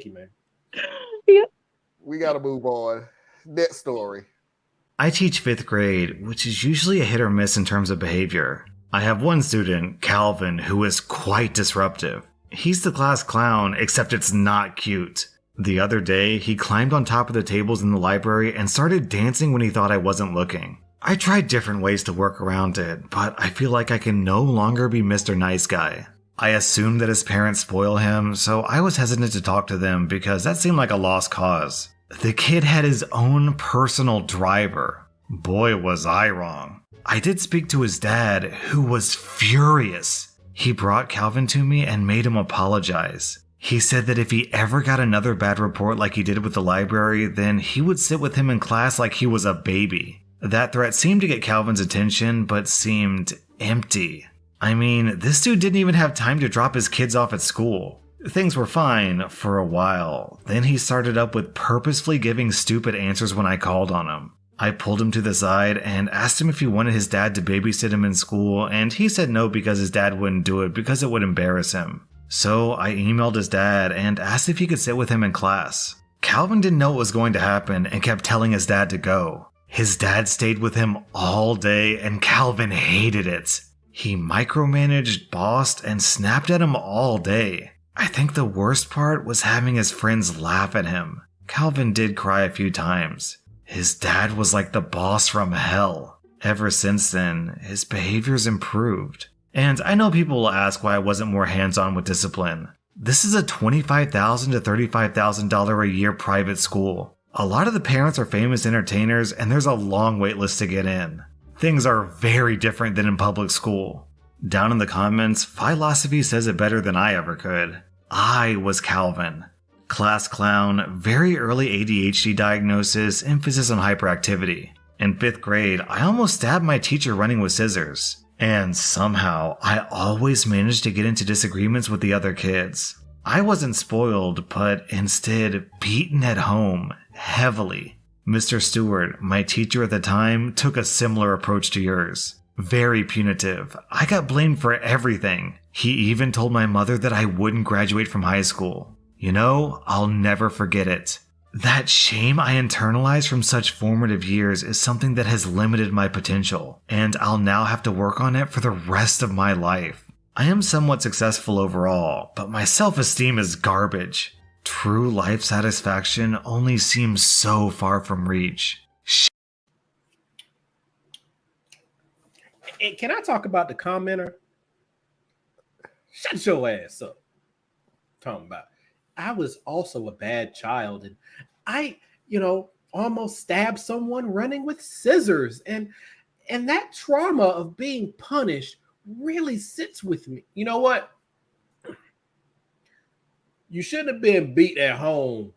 you, man. Yeah. We got to move on. Next story. I teach 5th grade, which is usually a hit or miss in terms of behavior. I have one student, Calvin, who is quite disruptive. He's the class clown, except it's not cute. The other day, he climbed on top of the tables in the library and started dancing when he thought I wasn't looking. I tried different ways to work around it, but I feel like I can no longer be Mr. Nice Guy. I assume that his parents spoil him, so I was hesitant to talk to them because that seemed like a lost cause. The kid had his own personal driver. Boy, was I wrong. I did speak to his dad, who was furious. He brought Calvin to me and made him apologize. He said that if he ever got another bad report like he did with the library, then he would sit with him in class like he was a baby. That threat seemed to get Calvin's attention, but seemed empty. I mean, this dude didn't even have time to drop his kids off at school. Things were fine for a while. Then he started up with purposefully giving stupid answers when I called on him. I pulled him to the side and asked him if he wanted his dad to babysit him in school, and he said no because his dad wouldn't do it because it would embarrass him. So I emailed his dad and asked if he could sit with him in class. Calvin didn't know what was going to happen and kept telling his dad to go. His dad stayed with him all day and Calvin hated it. He micromanaged, bossed, and snapped at him all day. I think the worst part was having his friends laugh at him. Calvin did cry a few times. His dad was like the boss from hell. Ever since then, his behavior's improved. And I know people will ask why I wasn't more hands-on with discipline. This is a $25,000 to $35,000 a year private school. A lot of the parents are famous entertainers and there's a long wait list to get in. Things are very different than in public school. Down in the comments, Philosophy says it better than I ever could. I was Calvin. Class clown, very early ADHD diagnosis, emphasis on hyperactivity. In 5th grade, I almost stabbed my teacher running with scissors. And somehow, I always managed to get into disagreements with the other kids. I wasn't spoiled, but instead beaten at home, heavily. Mr. Stewart, my teacher at the time, took a similar approach to yours. Very punitive. I got blamed for everything. He even told my mother that I wouldn't graduate from high school. You know, I'll never forget it. That shame I internalized from such formative years is something that has limited my potential, and I'll now have to work on it for the rest of my life. I am somewhat successful overall, but my self-esteem is garbage. True life satisfaction only seems so far from reach. And can I talk about the commenter? Shut your ass up. Talking about, I was also a bad child, and I, almost stabbed someone running with scissors, and that trauma of being punished really sits with me. You know what? You shouldn't have been beat at home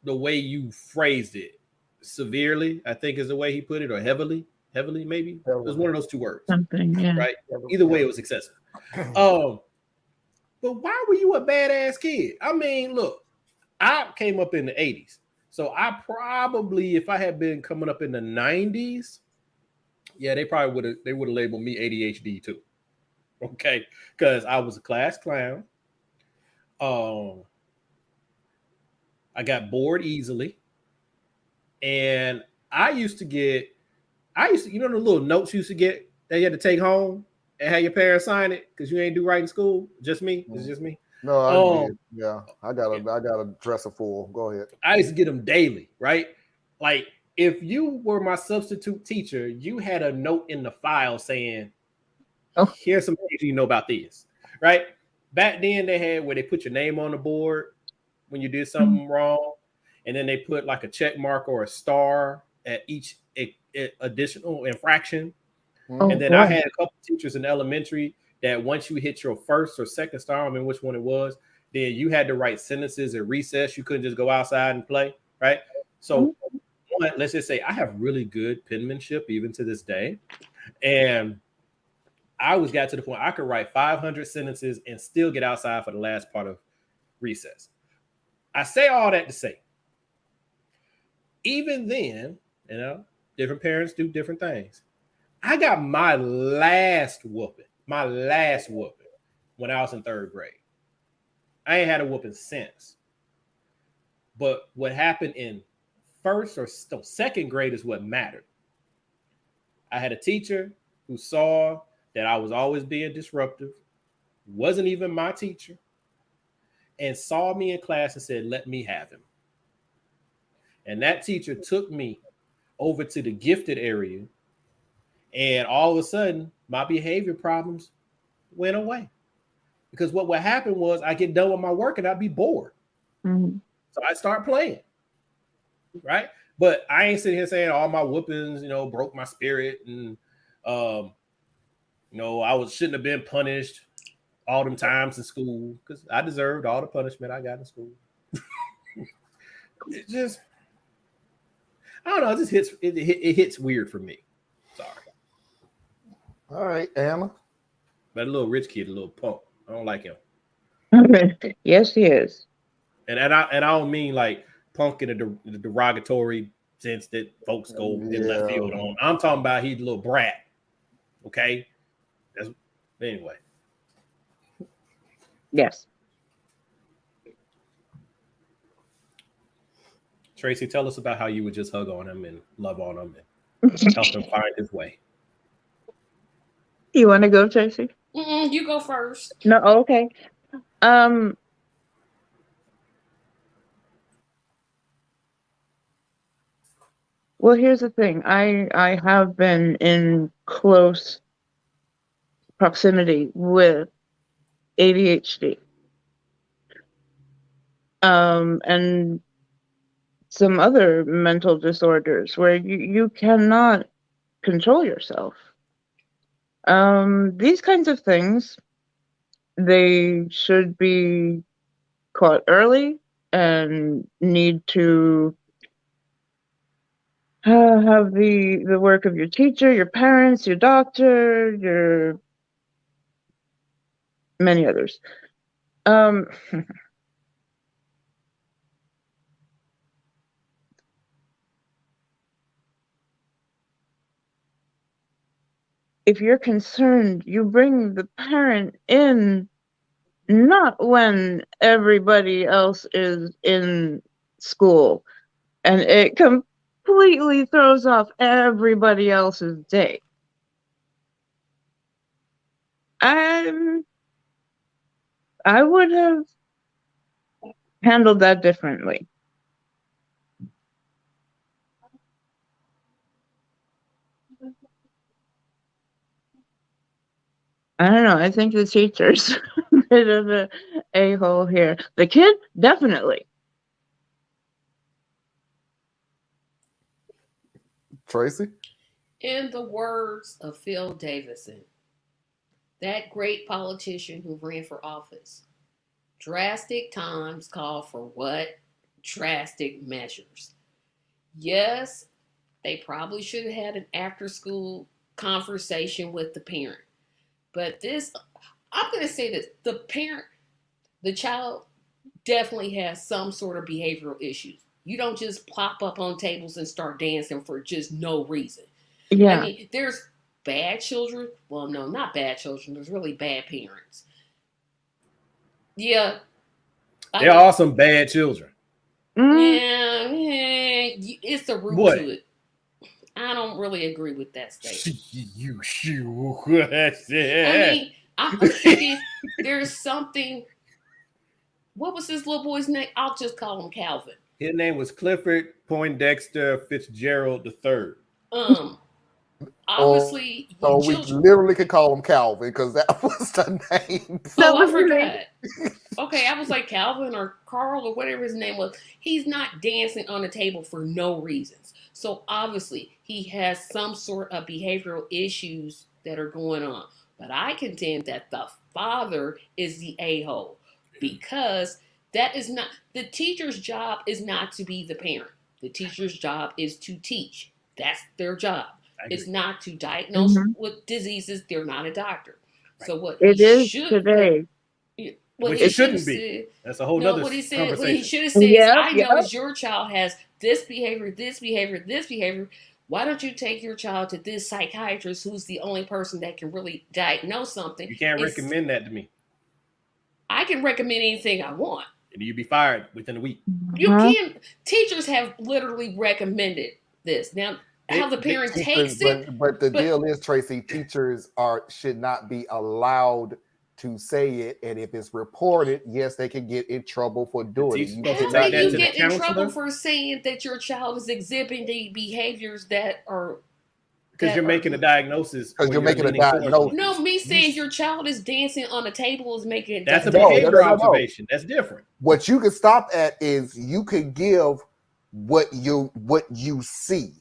the way you phrased it. Severely, I think is the way he put it, or heavily, maybe. It was one of those two words. Something, yeah. Right? Either way, it was excessive. But why were you a badass kid? I mean, look, I came up in the 80s. So I probably, if I had been coming up in the 90s, yeah, they would have labeled me ADHD too. Okay. Because I was a class clown. I got bored easily. And I used to, the little notes you used to get that you had to take home and have your parents sign it because you ain't do right in school. Just me. It's just me. No, I did. Yeah, I got a dresser full. Go ahead. I used to get them daily, right? Like if you were my substitute teacher, you had a note in the file saying, "Oh, here's some things you know about this." Right? Back then, they had where they put your name on the board when you did something wrong, and then they put like a check mark or a star at each additional infraction. And then I had a couple teachers in elementary that once you hit your first or second star, I don't remember which one it was, then you had to write sentences at recess. You couldn't just go outside and play, right? So let's just say I have really good penmanship even to this day. And I always got to the point I could write 500 sentences and still get outside for the last part of recess. I say all that to say, even then, different parents do different things. I got my last whooping when I was in 3rd grade. I ain't had a whooping since. But what happened in first or second grade is what mattered. I had a teacher who saw that I was always being disruptive, wasn't even my teacher, and saw me in class and said, let me have him. And that teacher took me over to the gifted area. And all of a sudden, my behavior problems went away. Because what would happen was I get done with my work and I'd be bored. Mhm. So I start playing. Right. But I ain't sitting here saying all my whoopings, broke my spirit. And, shouldn't have been punished all them times in school because I deserved all the punishment I got in school. It just, I don't know. It just hits. It hits weird for me. Sorry. All right, Anna. But a little rich kid, a little punk. I don't like him. Yes, he is. And I don't mean like punk in a derogatory sense that folks go in left field on. I'm talking about he's a little brat. Okay. Anyway. Yes. Tracy, tell us about how you would just hug on him and love on him and help him find his way. You want to go, Tracy? You go first. No, okay. Well, here's the thing. I have been in close proximity with ADHD. And some other mental disorders where you cannot control yourself. These kinds of things, they should be caught early and need to have the work of your teacher, your parents, your doctor, your many others. If you're concerned, you bring the parent in, not when everybody else is in school and it completely throws off everybody else's day. I would have handled that differently. I don't know. I think the teacher's a bit of a a-hole here. The kid, definitely. Tracy? In the words of Phil Davidson, that great politician who ran for office, drastic times call for what? Drastic measures. Yes, they probably should have had an after-school conversation with the parent. But I'm going to say this, the child definitely has some sort of behavioral issues. You don't just plop up on tables and start dancing for just no reason. Yeah. I mean, there's bad children. Well, no, not bad children. There's really bad parents. Yeah. There are some bad children. Yeah, it's the root to it. I don't really agree with that statement. I mean, I'm thinking there's something. What was this little boy's name? I'll just call him Calvin. His name was Clifford Poindexter Fitzgerald III. Obviously, so we literally could call him Calvin because that was the name. Oh, I forgot. Okay, I was like Calvin or Carl or whatever his name was. He's not dancing on the table for no reasons. So obviously, he has some sort of behavioral issues that are going on. But I contend that the father is the a-hole because that is not the teacher's job. Is not to be the parent. The teacher's job is to teach. That's their job. It's not to diagnose with diseases. They're not a doctor. Right. So what it is today. Which it shouldn't be. That's a whole nother conversation. What he should have said is, I know your child has this behavior, this behavior, this behavior. Why don't you take your child to this psychiatrist who's the only person that can really diagnose something? You can't recommend that to me. I can recommend anything I want. and you'd be fired within a week. You Uh-huh. can't. Teachers have literally recommended this. Now, how the parent takes it. But the but- deal is, Tracy, teachers should not be allowed to say it, and if it's reported, yes, they can get in trouble for doing it. You Teachers How Is cannot that do you to the get in counselor? trouble for saying that your child is exhibiting behaviors that are? Because you're making a diagnosis. Because or you're making a leaning towards diagnosis. one. No, me saying your child is dancing on a table is making. That's a No, behavior no. observation. That's different. What you can stop at is you can give what you see,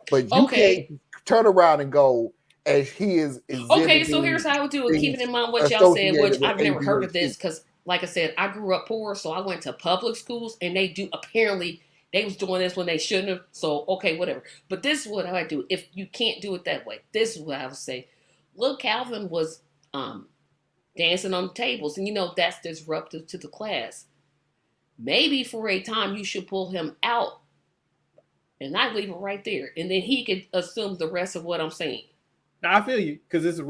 but you Okay. can't turn around and go as he is. Okay, so here's how I would do it. Keeping in mind what y'all said, which associated with I've never heard of ADHD. this, because like I said, I grew up poor, so I went to public schools, and they do apparently they was doing this when they shouldn't have. So okay, whatever. But this is what I do. If you can't do it that way, this is what I would say. Little Calvin was dancing on the tables, and that's disruptive to the class. Maybe for a time you should pull him out and not leave it right there, and then he could assume the rest of what I'm saying. Now I feel you because it's a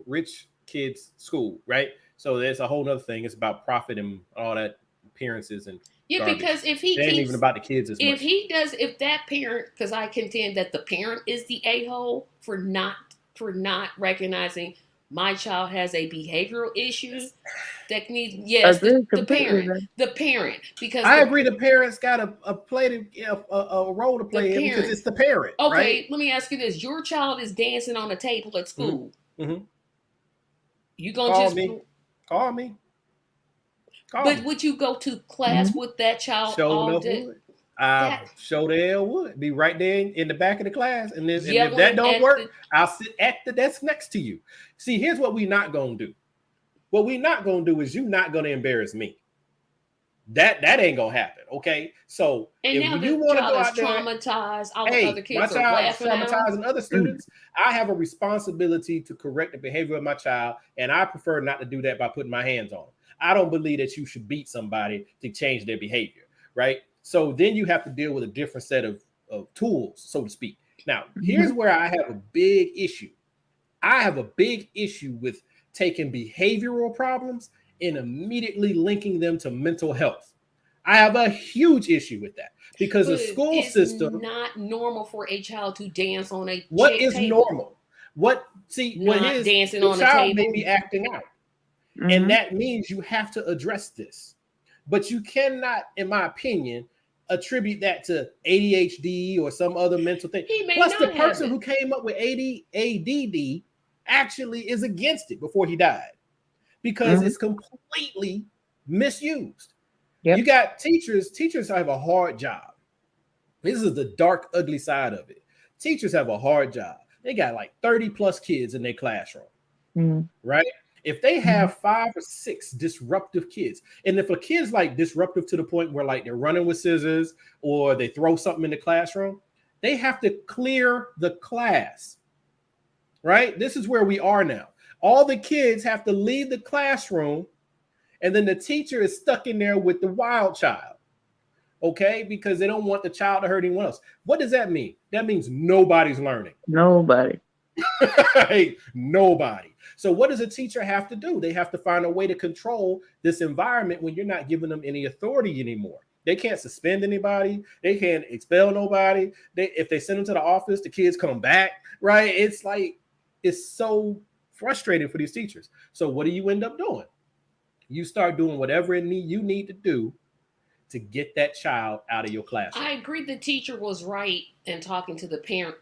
rich kids school, right? So there's a whole other thing. It's about profit and all that appearances and Yeah, garbage. because if he It ain't keeps, even about the kids as much. if that parent, because I contend that the parent is the a-hole for not recognizing my child has a behavioral issue that needs Agreed the completely. parent because I agree. The parents got a role to play in because parent. it's the parent. Okay, right? let me ask you this: your child is dancing on a table at school. Mhm. You gonna Call just me. Call me. But would you go to class Mm-hmm. with that child Show all enough day? would. I show the hell would be right there in the back of the class, and if Yelling that don't at work, I'll sit at the desk next to you. See, here's what we not gonna do. What we not gonna do is you not gonna embarrass me. That ain't gonna happen. Okay, so And if now you the want to child go is out there, traumatized. All the hey, other my kids are child is laughing at him. traumatizing other students. I have a responsibility to correct the behavior of my child, and I prefer not to do that by putting my hands on them. I don't believe that you should beat somebody to change their behavior, right? So then you have to deal with a different set of tools, so to speak. Now, here's where I have a big issue. I have a big issue with taking behavioral problems and immediately linking them to mental health. I have a huge issue with that because the school system. It's not normal for a child to dance on a What is table. normal? What Not dancing the on a child table. may be acting out, Mm-hmm. and that means you have to address this. But you cannot, in my opinion, attribute that to ADHD or some other mental thing. He may Plus, not the have person it. who came up with ADD actually is against it before he died because Mhm. it's completely misused. Yep. You got teachers. Teachers have a hard job. This is the dark, ugly side of it. Teachers have a hard job. They got like 30 plus kids in their classroom, Mhm. right? If they have 5 or 6 disruptive kids, and if a kid's like disruptive to the point where like they're running with scissors or they throw something in the classroom, they have to clear the class, right? This is where we are now. All the kids have to leave the classroom, and then the teacher is stuck in there with the wild child, okay? Because they don't want the child to hurt anyone else. What does that mean? That means nobody's learning. Nobody. Hey, nobody. So what does a teacher have to do? They have to find a way to control this environment when you're not giving them any authority anymore. They can't suspend anybody. They can't expel nobody. If they send them to the office, the kids come back, right? It's like, it's so frustrating for these teachers. So what do you end up doing? You start doing whatever you need to do to get that child out of your classroom. I agree the teacher was right in talking to the parent.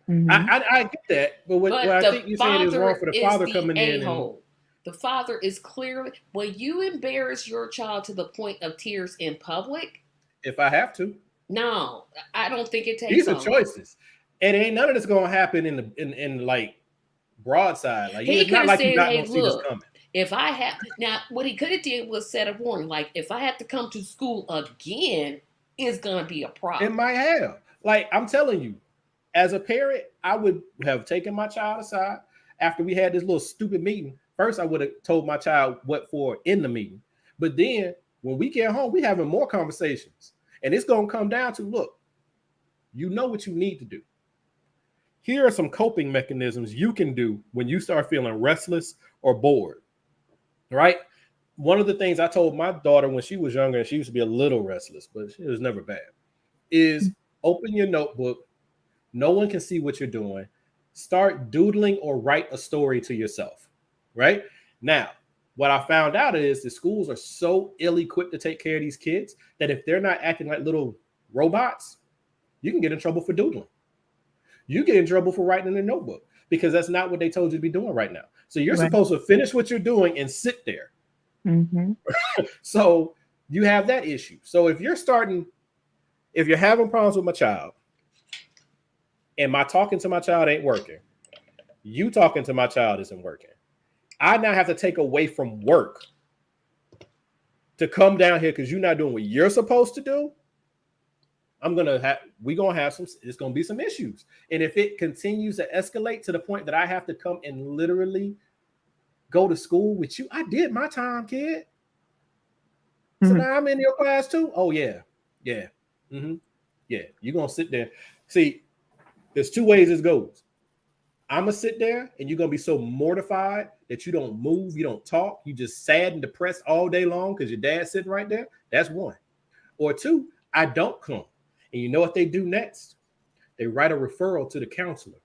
Mhm. I get that, but what I the think you're saying is wrong for the father coming in. A-hole. The father is clearly, when you embarrass your child to the point of tears in public, If I have to, no, I don't think it takes. these are choices, and ain't none of this gonna happen in like broadside. Like He it's not could've like you're said, not "Hey, gonna see this look, coming." If I have now, what he could have did was set a warning. Like, if I have to come to school again, it's gonna be a It problem. might have. Like I'm telling you, as a parent, I would have taken my child aside after we had this little stupid meeting. First, I would have told my child what for in the meeting, but then when we get home, we having more conversations, and it's gonna come down to, look, you know what you need to do. Here are some coping mechanisms you can do when you start feeling restless or bored. Right? one of the things I told my daughter when she was younger, and she used to be a little restless, but she was never bad, is open your notebook. No one can see what you're doing. Start doodling or write a story to yourself, right? Now, what I found out is the schools are so ill-equipped to take care of these kids that if they're not acting like little robots, you can get in trouble for doodling. You get in trouble for writing in a notebook because that's not what they told you to be doing right now. So you're supposed to finish what you're doing and sit there. Mm-hmm. So you have that issue. So if you're having problems with my child and my talking to my child ain't working, you talking to my child isn't working, I now have to take away from work to come down here because you're not doing what you're supposed to do. It's gonna be some issues. And if it continues to escalate to the point that I have to come and literally go to school with you, I did my time, kid. So now I'm in your class too. Oh yeah. Mm-hmm. Yeah, you're gonna sit there. See, there's two ways this goes. I'm gonna sit there and you're gonna be so mortified that you don't move, you don't talk, you just sad and depressed all day long because your dad's sitting right there. That's one. Or two, I don't come. And you know what they do next? They write a referral to the counselor,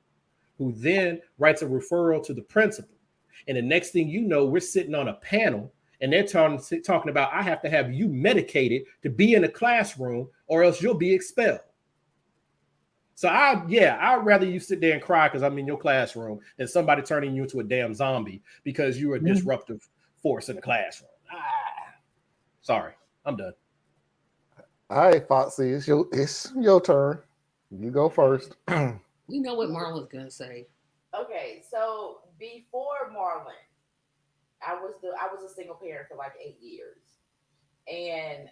who then writes a referral to the principal. And the next thing you know, we're sitting on a panel and they're talking about, I have to have you medicated to be in a classroom or else you'll be expelled. So I'd rather you sit there and cry because I'm in your classroom than somebody turning you into a damn zombie because you're a disruptive force in the classroom. Sorry, I'm done. All right, Foxy, it's your turn. You go first. We know what Marlon's gonna say. Okay, so before Marlon, I was a single parent for like 8 years, and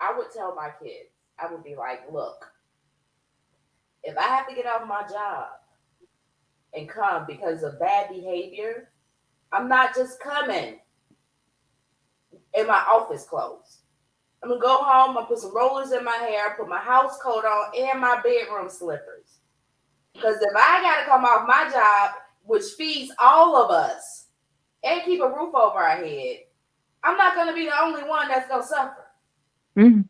I would tell my kids, I would be like, look, if I have to get off my job and come because of bad behavior, I'm not just coming in my office clothes. I'm gonna go home, I'm gonna put some rollers in my hair, put my house coat on, and my bedroom slippers. Because if I gotta come off my job, which feeds all of us, and keep a roof over our head, I'm not gonna be the only one that's gonna suffer. Mm-hmm.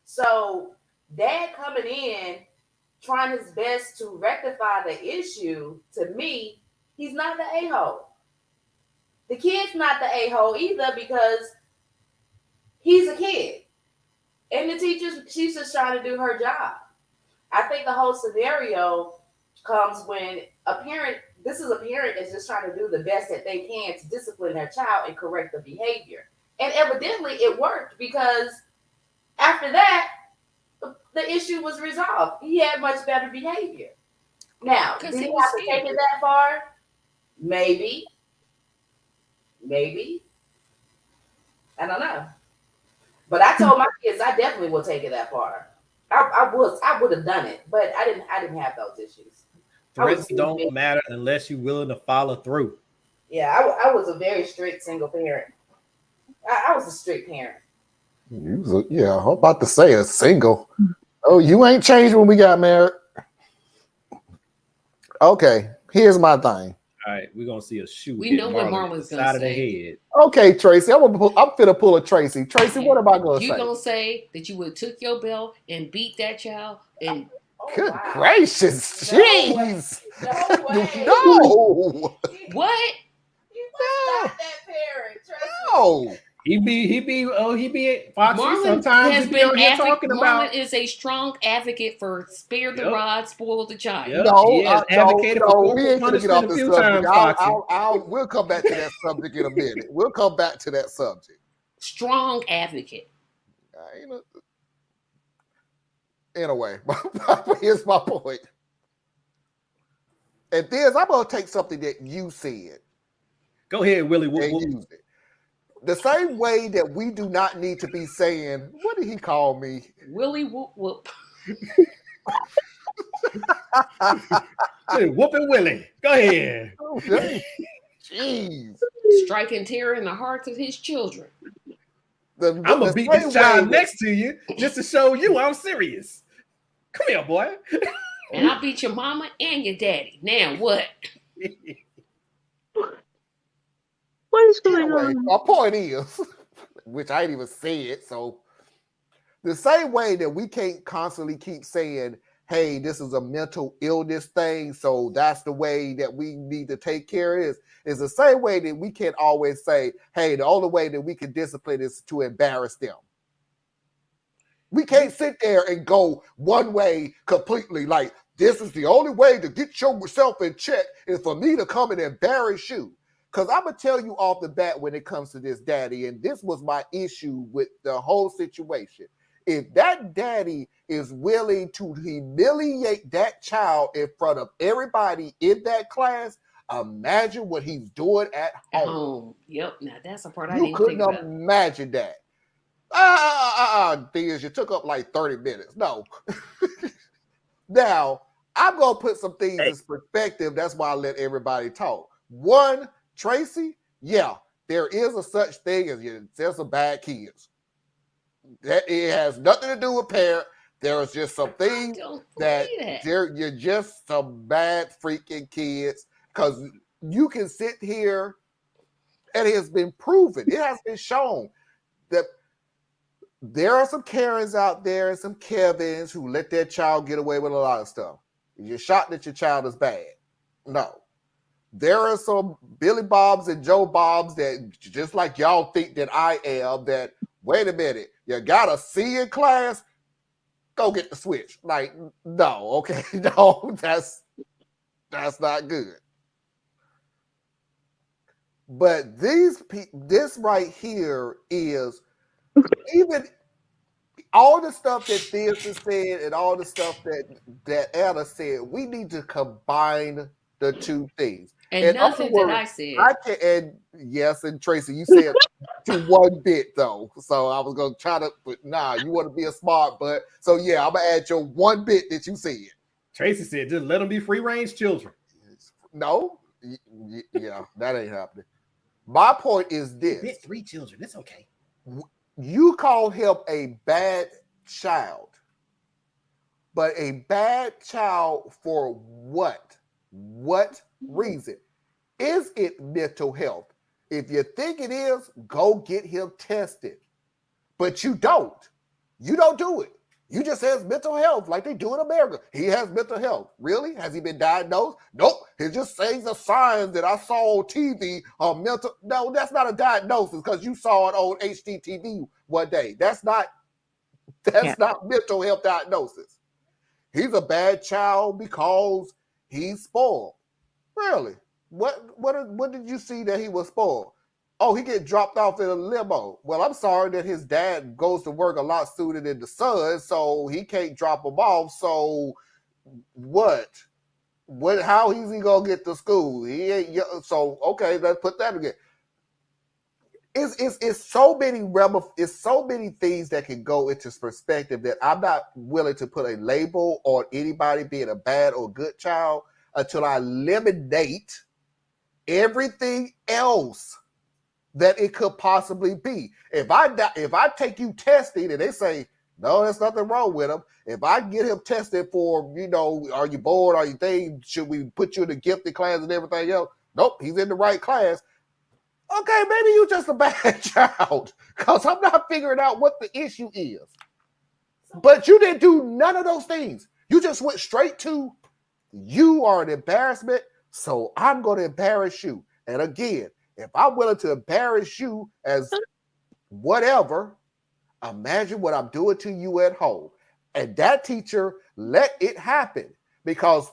So Dad coming in, trying his best to rectify the issue, to me, he's not the a-hole. The kid's not the a-hole either because he's a kid. And the teacher, she's just trying to do her job. I think the whole scenario comes when a parent that's just trying to do the best that they can to discipline their child and correct the behavior. And evidently it worked because after that, the issue was resolved. He had much better behavior. Now, did he have to take it that far? Maybe. I don't know. But I told my kids I definitely will take it that far. I would have done it, but I didn't have those issues. Threats don't matter unless you're willing to follow through. Yeah, I was a very strict single parent. I was a strict parent. I'm about to say a single. Oh, you ain't changed when we got married. Okay, here's my thing. All right, we're gonna see a shoe. We know what Marlon's gonna say. Head. Okay, Tracy, I'm finna pull a Tracy. Tracy, what am I gonna say? You gonna say that you would took your belt and beat that child and good gracious, jeez, No. What? You was not that parent, Tracy. No. He be Foxy. Marlon Sometimes has he be been on here talking about. Marlon is a strong advocate for spare the rod, spoil the child. Yep. No, we ain't gonna get off the subject. We'll come back to that subject in a minute. We'll come back to that subject. Strong advocate. Anyway, here's my point. And this, I'm gonna take something that you said. Go ahead, Willie. And use it. The same way that we do not need to be saying, what did he call me? Willie whoop whoop. Hey, whooping Willie. Go ahead. Okay. Jeez. Striking terror in the hearts of his children. I'm gonna beat this child next to you just to show you I'm serious. Come here, boy. And I beat your mama and your daddy. Now what? What is going Anyway, on? my point is, which I ain't even said, so the same way that we can't constantly keep saying, hey, this is a mental illness thing, so that's the way that we need to take care of this, is the same way that we can't always say, hey, the only way that we can discipline is to embarrass them. We can't sit there and go one way completely, like, this is the only way to get yourself in check is for me to come and embarrass you. Because I'm going to tell you off the bat when it comes to this daddy, and this was my issue with the whole situation. If that daddy is willing to humiliate that child in front of everybody in that class, imagine what he's doing at home. Yep. Now that's a part I You didn't think couldn't about. imagine that. Thing is, you took up like 30 minutes. No. Now, I'm going to put some things in perspective. That's why I let everybody talk. One, Tracy, yeah, there is a such thing as there's some bad kids. That it has nothing to do with parent. There is just some things that you're just some bad freaking kids, because you can sit here and it has been proven, it has been shown that there are some Karens out there and some Kevins who let their child get away with a lot of stuff. You're shocked that your child is bad. No. There are some Billy Bobs and Joe Bobs that, just like y'all think that I am, that, wait a minute, you got a C in class, go get the switch. Like, no, okay, no, that's not good. But this right here is, even all the stuff that Theus said and all the stuff that Anna said, we need to combine the two things. And nothing that I said. And yes, and Tracy, you said to one bit though. So I was gonna try to, but nah, you want to be a smart butt. So yeah, I'm gonna add your one bit that you said. Tracy said, just let them be free range children. No, yeah, that ain't happening. My point is this: 3 children, it's okay. You call him a bad child, but a bad child for what? What reason? Is it mental health? If you think it is, go get him tested. But you don't. You don't do it. You just says mental health like they do in America. He has mental health. Really? Has he been diagnosed? Nope. He just says the signs that I saw on TV are mental. No, that's not a diagnosis because you saw it on HGTV one day. That's not mental health diagnosis. He's a bad child because he's spoiled. Really? What did you see that he was spoiled? Oh, he get dropped off in a limo. Well, I'm sorry that his dad goes to work a lot sooner than the son, so he can't drop him off. So what? How is he gonna get to school? He ain't. So okay, let's put that again. It's so many things that can go into perspective that I'm not willing to put a label on anybody being a bad or good child until I eliminate everything else that it could possibly be. If I take you testing and they say, no, there's nothing wrong with him. If I get him tested for, are you bored? Are you thinking, should we put you in the gifted class and everything else? Nope, he's in the right class. Okay, maybe you're just a bad child because I'm not figuring out what the issue is. But you didn't do none of those things. You just went straight to, you are an embarrassment, so I'm going to embarrass you. And again, if I'm willing to embarrass you as whatever, imagine what I'm doing to you at home. And that teacher let it happen because,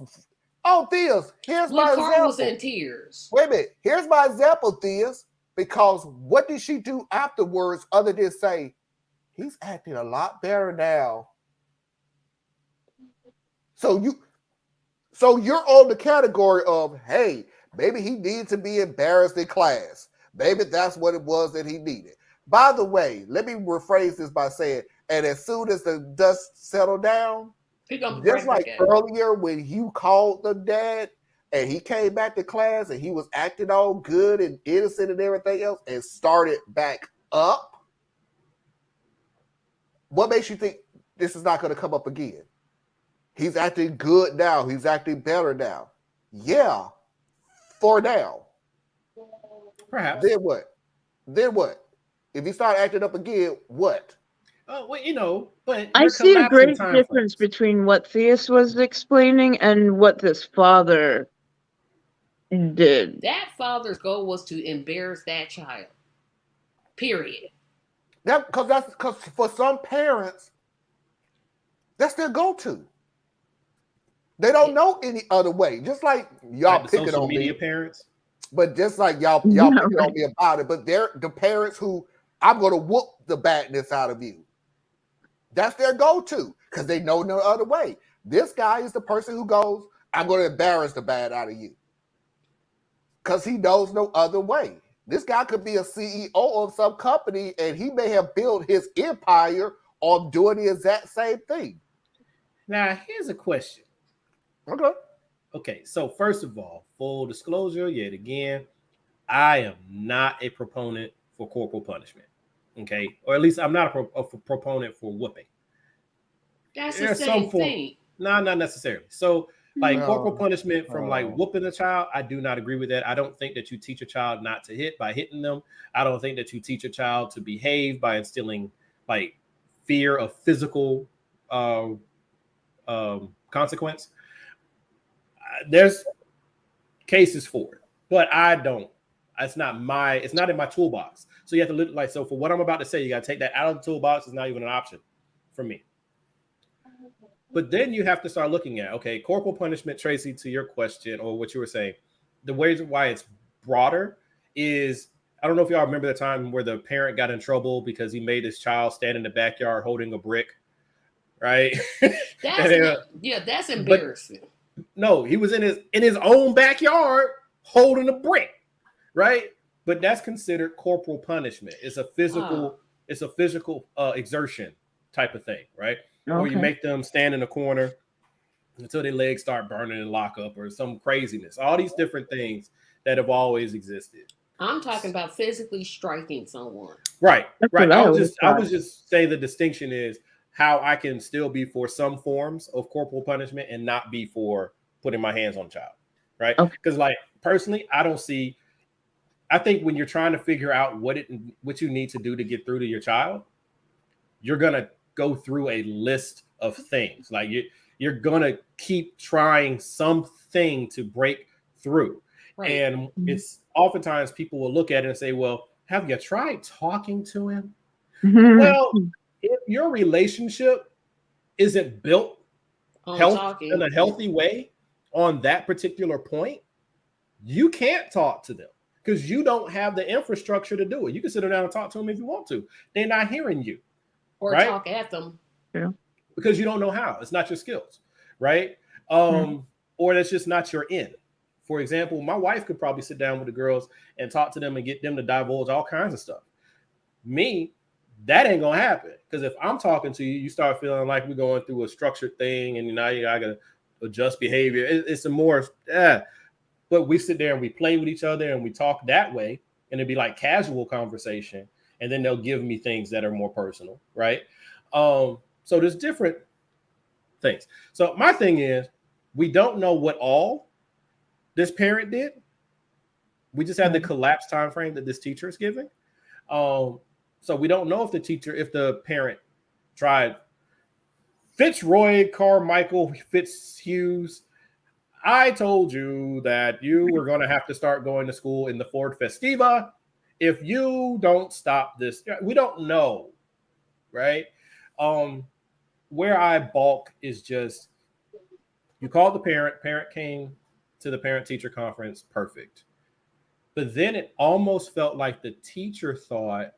Theus, here's my example. Carl was in tears. Wait a minute. Here's my example, Theus, because what did she do afterwards other than say, he's acting a lot better now. So you're on the category of, hey, maybe he needs to be embarrassed in class. Maybe that's what it was that he needed. By the way, let me rephrase this by saying, and as soon as the dust settled down, just like earlier when you called the dad and he came back to class and he was acting all good and innocent and everything else and started back up, what makes you think this is not going to come up again? He's acting good now. He's acting better now. Yeah, for now. Perhaps. Then what? Then what? If he start acting up again, what? Well, but I you're see a collapsing great time difference frames. between what Theus was explaining and what this father did. That father's goal was to embarrass that child. Period. Because for some parents, that's their go-to. They don't know any other way. Just like y'all Like the picking social on media me, parents. but just like y'all Yeah, picking right. on me about it. But they're the parents who I'm gonna whoop the badness out of you. That's their go-to because they know no other way. This guy is the person who goes, I'm gonna embarrass the bad out of you. Because he knows no other way. This guy could be a CEO of some company and he may have built his empire on doing the exact same thing. Now, here's a question. Okay. So first of all, full disclosure, yet again, I am not a proponent for corporal punishment. Okay, or at least I'm not a proponent for whooping. That's the There's same some form. thing. No, not necessarily. So, like corporal No. punishment from like No. whooping a child, I do not agree with that. I don't think that you teach a child not to hit by hitting them. I don't think that you teach a child to behave by instilling like fear of physical consequence. There's cases for it, but I don't. It's not in my toolbox. So you have to look like, so for what I'm about to say, you got to take that out of the toolbox. It's not even an option for me. But then you have to start looking at, okay, corporal punishment, Tracy, to your question or what you were saying, the ways why it's broader is, I don't know if y'all remember the time where the parent got in trouble because he made his child stand in the backyard holding a brick, right? That's embarrassing. No, he was in his own backyard holding a brick, right? But that's considered corporal punishment. It's a physical exertion type of thing, right? Or you make them stand in a corner until their legs start burning and lock up, or some craziness. All these different things that have always existed. I'm talking about physically striking someone. Right. I was just saying the distinction is how I can still be for some forms of corporal punishment and not be for putting my hands on a child, right? Because like personally, I think when you're trying to figure out what you need to do to get through to your child, you're gonna go through a list of things. Like you're gonna keep trying something to break through. Right. And it's oftentimes people will look at it and say, well, have you tried talking to him? Well, if your relationship isn't built in a healthy way on that particular point, you can't talk to them because you don't have the infrastructure to do it. You can sit down and talk to them if you want to. They're not hearing you. Or talk at them. Yeah. Because you don't know how. It's not your skills, right? Or that's just not your end. For example, my wife could probably sit down with the girls and talk to them and get them to divulge all kinds of stuff. Me, that ain't gonna happen. Because if I'm talking to you, you start feeling like we're going through a structured thing, and now you gotta adjust behavior. It's a more, but we sit there and we play with each other and we talk that way, and it'd be like casual conversation. And then they'll give me things that are more personal, right? So there's different things. So my thing is, we don't know what all this parent did. We just had the collapse time frame that this teacher is giving. So we don't know if the parent tried Fitzroy Carmichael Fitzhughes. I told you that you were going to have to start going to school in the Ford Festiva if you don't stop this. We don't know, right? Where I balk is just, you called the parent came to the parent-teacher conference, perfect. But then it almost felt like the teacher thought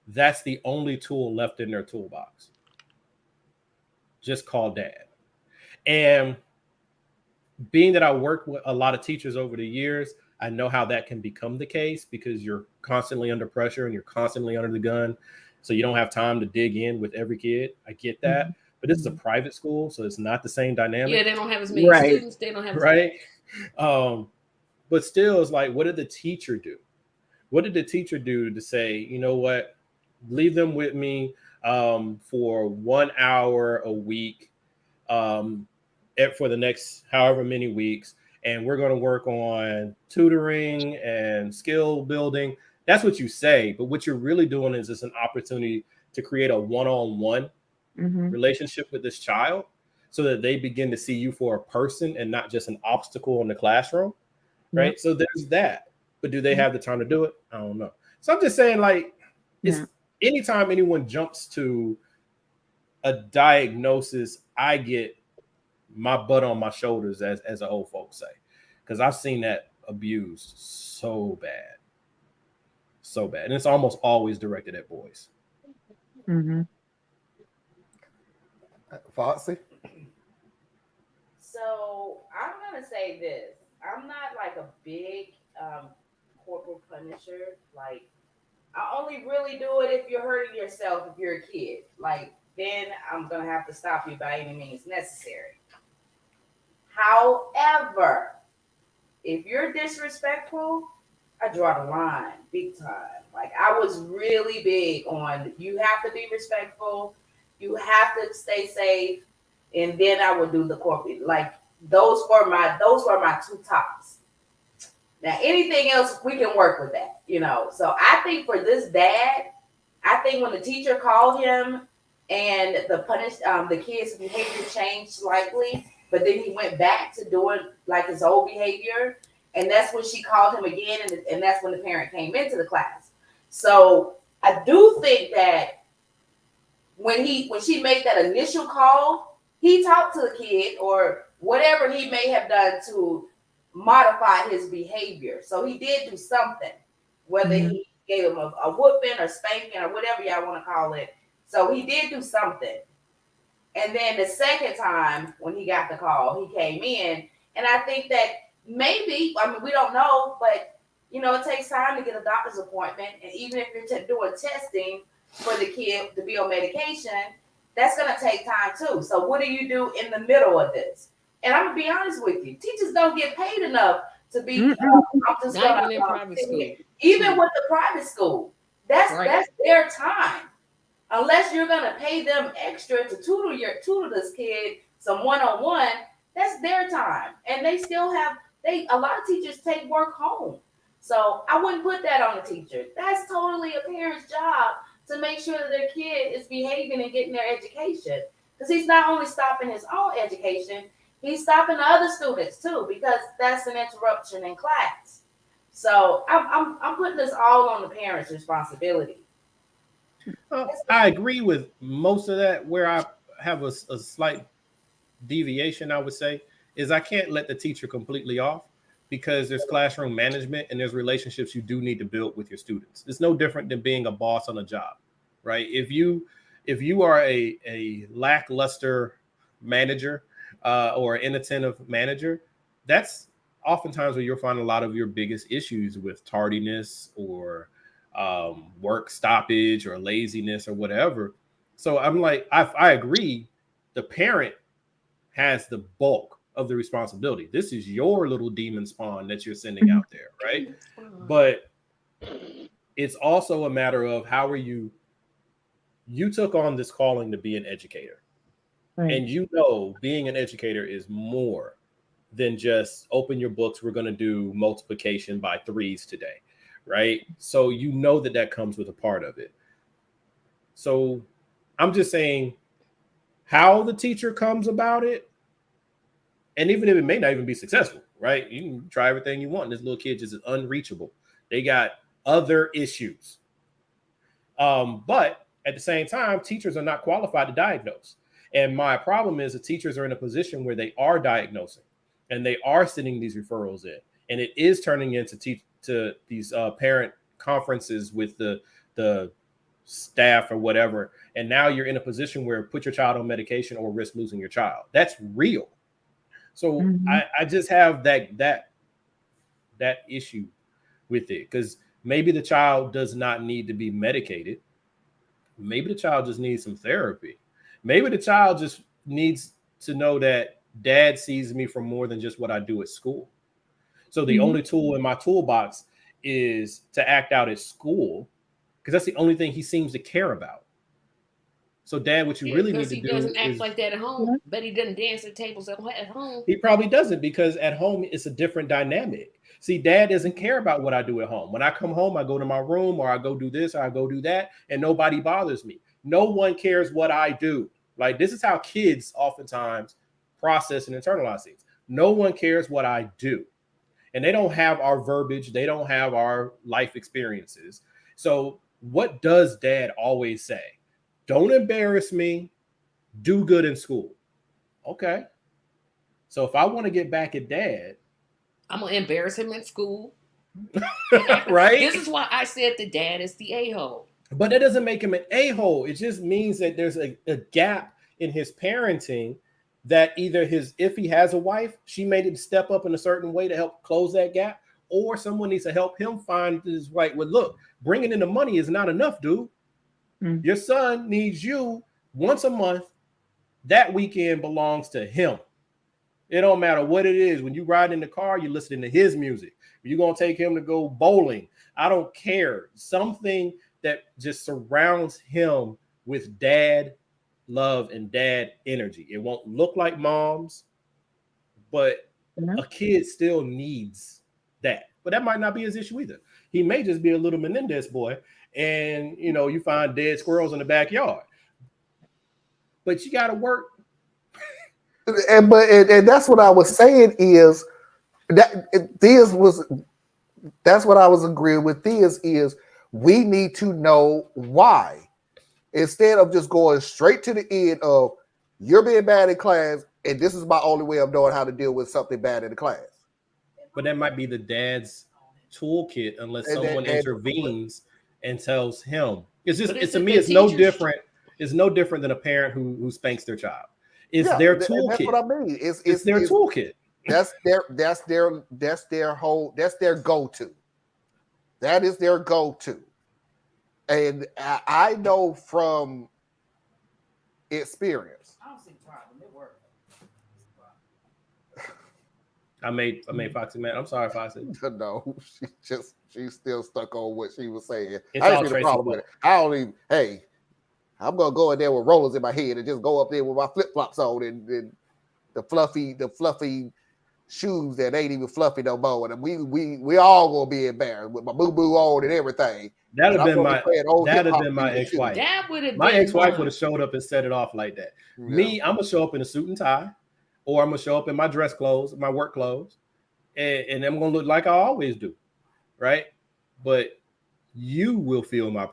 that's the only tool left in their toolbox. Just call dad. And being that I worked with a lot of teachers over the years, I know how that can become the case because you're constantly under pressure and you're constantly under the gun. So you don't have time to dig in with every kid. I get that. But this is a private school, so it's not the same dynamic. Yeah, they don't have as many students. They don't have But still, it's like, what did the teacher do? What did the teacher do to say, you know what, leave them with me for 1 hour a week for the next however many weeks, and we're going to work on tutoring and skill building. That's what you say, but what you're really doing is it's an opportunity to create a one-on-one relationship with this child so that they begin to see you for a person and not just an obstacle in the classroom, right? So there's that. But do they have the time to do it? I don't know. So I'm just saying, like, it's anytime anyone jumps to a diagnosis, I get my butt on my shoulders, as the old folks say, because I've seen that abused so bad, and it's almost always directed at boys. Foxy? So I'm gonna say this. I'm not like a big corporal punisher. Like, I only really do it if you're hurting yourself, if you're a kid. Like, then I'm gonna have to stop you by any means necessary. However, if you're disrespectful, I draw the line big time. Like, I was really big on you have to be respectful, you have to stay safe, and then I would do the corporate. Like, those were my two tops. Now, anything else, we can work with that, you know. So I think for this dad, I think when the teacher called him and the kid's behavior changed slightly, but then he went back to doing like his old behavior, and that's when she called him again, and that's when the parent came into the class. So I do think that when she made that initial call, he talked to the kid or whatever he may have done to modify his behavior. So he did do something, whether he gave him a whooping or spanking or whatever y'all want to call it. So he did do something. And then the second time when he got the call, he came in. And I think that maybe, I mean, we don't know, but, you know, it takes time to get a doctor's appointment. And even if you're doing testing for the kid to be on medication, that's going to take time too. So what do you do in the middle of this? And I'm going to be honest with you, teachers don't get paid enough to be, Not even in private school. Even with the private school, that's their time. Unless you're gonna pay them extra to tutor this kid some one-on-one, that's their time. And they still have a lot of teachers take work home. So I wouldn't put that on the teacher. That's totally a parent's job to make sure that their kid is behaving and getting their education. Because he's not only stopping his own education, he's stopping the other students too, because that's an interruption in class. So I'm putting this all on the parents' responsibility. I agree with most of that. Where I have a slight deviation, I would say, is I can't let the teacher completely off, because there's classroom management and there's relationships you do need to build with your students. It's no different than being a boss on a job, right? If you are a lackluster manager or an inattentive manager, that's oftentimes where you'll find a lot of your biggest issues with tardiness or work stoppage or laziness or whatever. So I'm like, I agree. The parent has the bulk of the responsibility. This is your little demon spawn that you're sending out there, right? But it's also a matter of how are you took on this calling to be an educator. Right. And you know, being an educator is more than just open your books. We're going to do multiplication by threes today. Right. So you know that comes with a part of it. So I'm just saying how the teacher comes about it. And even if it may not even be successful, right? You can try everything you want. And this little kid just is unreachable. They got other issues. But at the same time, teachers are not qualified to diagnose. And my problem is the teachers are in a position where they are diagnosing and they are sending these referrals in. And it is turning into to these parent conferences with the staff or whatever. And now you're in a position where put your child on medication or risk losing your child. That's real. So I just have that issue with it, because maybe the child does not need to be medicated. Maybe the child just needs some therapy. Maybe the child just needs to know that dad sees me for more than just what I do at school. So the only tool in my toolbox is to act out at school, because that's the only thing he seems to care about. So, Dad, what you Yeah, really need because to he do doesn't act is like that at home, but he doesn't dance at tables at home. he probably doesn't, because at home it's a different dynamic. See, Dad doesn't care about what I do at home. When I come home, I go to my room, or I go do this, or I go do that, and nobody bothers me. No one cares what I do. Like, this is how kids oftentimes process and internalize things. No one cares what I do. And they don't have our verbiage. They don't have our life experiences. So what does Dad always say? Don't embarrass me. Do good in school. Okay. So if I want to get back at Dad, I'm gonna embarrass him in school. right? This is why I said the dad is the a-hole. But that doesn't make him an a-hole. It just means that there's a gap in his parenting, that either if he has a wife, she made it step up in a certain way to help close that gap, or someone needs to help him find his right. Well, look, bringing in the money is not enough, dude. Your son needs you once a month. That weekend belongs to him. It don't matter what it is. When you ride in the car, you're listening to his music. You're going to take him to go bowling. I don't care. Something that just surrounds him with dad love and dad energy. It won't look like mom's, but a kid still needs that. But that might not be his issue either. He may just be a little Menendez boy, and you find dead squirrels in the backyard. But you got to work. And that's what I was saying is that's what I was agreeing with. Is we need to know why, instead of just going straight to the end of you're being bad in class and this is my only way of knowing how to deal with something bad in the class. But that might be the dad's toolkit, unless someone intervenes and tells him. It's just to me, it's no different. It's no different than a parent who spanks their child. It's their toolkit. That's what I mean. It's their toolkit. That's their go-to. That is their go-to. And I know from experience. I don't see the problem. It works. I made Foxy mad. I'm sorry, Foxy. No, she's still stuck on what she was saying. It's I all didn't see the problem with it. I don't even. Hey, I'm gonna go in there with rollers in my head and just go up there with my flip flops on and the fluffy shoes that ain't even fluffy no more. And we all gonna be embarrassed with my boo boo on and everything. That'd have been my ex-wife. That would have my been ex-wife would have showed up and set it off like that. Yeah. Me, I'm gonna show up in a suit and tie, or I'm gonna show up in my dress clothes, my work clothes, and I'm gonna look like I always do, right? But you will feel my